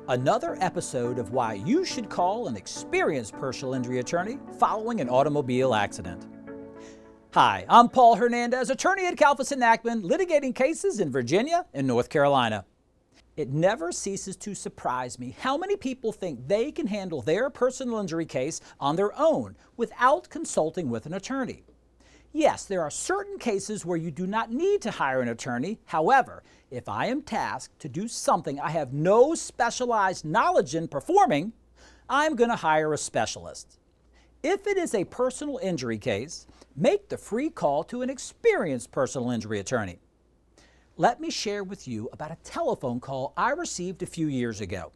Another episode of why you should call an experienced personal injury attorney following an automobile accident. Hi, I'm Paul Hernandez, attorney at Kalfus Nachman, litigating cases in Virginia and North Carolina. It never ceases to surprise me how many people think they can handle their personal injury case on their own without consulting with an attorney. Yes, there are certain cases where you do not need to hire an attorney. However, if I am tasked to do something I have no specialized knowledge in performing, I'm going to hire a specialist. If it is a personal injury case, make the free call to an experienced personal injury attorney. Let me share with you about a telephone call I received a few years ago.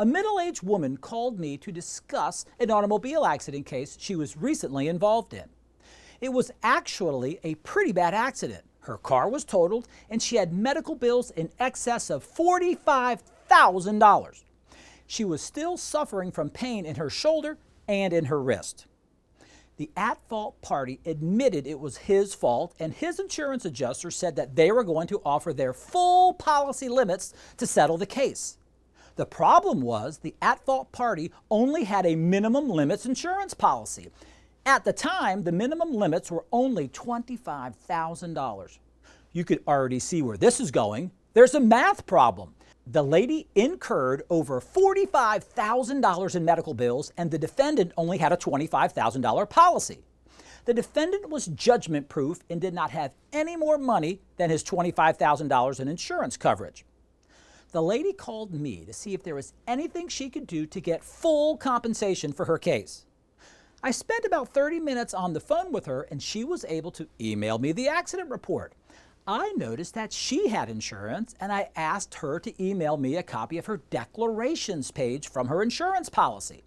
A middle-aged woman called me to discuss an automobile accident case she was recently involved in. It was actually a pretty bad accident. Her car was totaled and she had medical bills in excess of $45,000. She was still suffering from pain in her shoulder and in her wrist. The at-fault party admitted it was his fault, and his insurance adjuster said that they were going to offer their full policy limits to settle the case. The problem was the at-fault party only had a minimum limits insurance policy. At the time, the minimum limits were only $25,000. You could already see where this is going. There's a math problem. The lady incurred over $45,000 in medical bills, and the defendant only had a $25,000 policy. The defendant was judgment-proof and did not have any more money than his $25,000 in insurance coverage. The lady called me to see if there was anything she could do to get full compensation for her case. I spent about 30 minutes on the phone with her, and she was able to email me the accident report. I noticed that she had insurance, and I asked her to email me a copy of her declarations page from her insurance policy.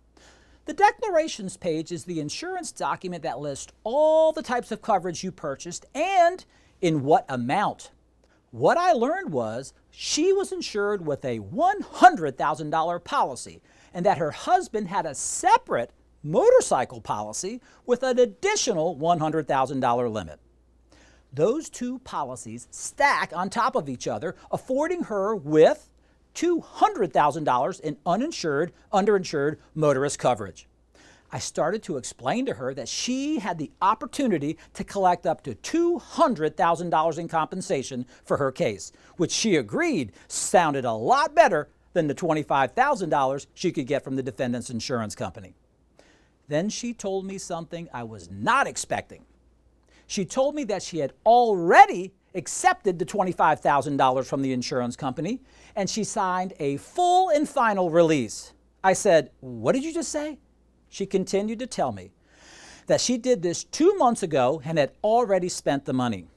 The declarations page is the insurance document that lists all the types of coverage you purchased and in what amount. What I learned was she was insured with a $100,000 policy, and that her husband had a separate motorcycle policy with an additional $100,000 limit. Those two policies stack on top of each other, affording her with $200,000 in uninsured, underinsured motorist coverage. I started to explain to her that she had the opportunity to collect up to $200,000 in compensation for her case, which she agreed sounded a lot better than the $25,000 she could get from the defendant's insurance company. Then she told me something I was not expecting. She told me that she had already accepted the $25,000 from the insurance company, and she signed a full and final release. I said, "What did you just say?" She continued to tell me that she did this 2 months ago and had already spent the money.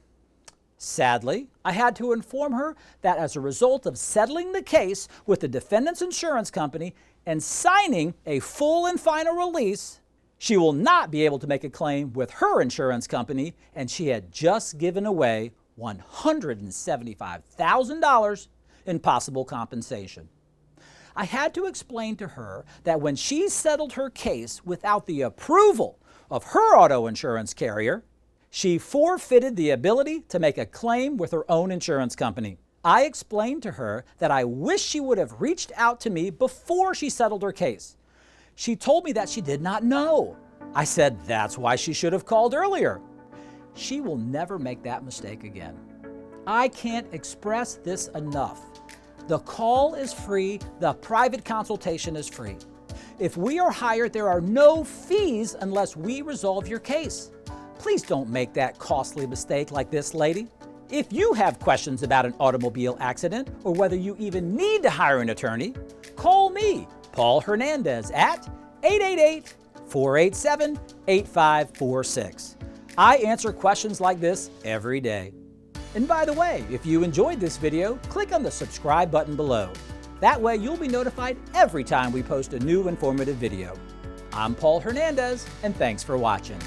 Sadly, I had to inform her that as a result of settling the case with the defendant's insurance company and signing a full and final release, she will not be able to make a claim with her insurance company, and she had just given away $175,000 in possible compensation. I had to explain to her that when she settled her case without the approval of her auto insurance carrier, she forfeited the ability to make a claim with her own insurance company. I explained to her that I wish she would have reached out to me before she settled her case. She told me that she did not know. I said that's why she should have called earlier. She will never make that mistake again. I can't express this enough. The call is free, the private consultation is free. If we are hired, there are no fees unless we resolve your case. Please don't make that costly mistake like this lady. If you have questions about an automobile accident or whether you even need to hire an attorney, call me, Paul Hernandez, at 888-487-8546. I answer questions like this every day. And by the way, if you enjoyed this video, click on the subscribe button below. That way you'll be notified every time we post a new informative video. I'm Paul Hernandez, and thanks for watching.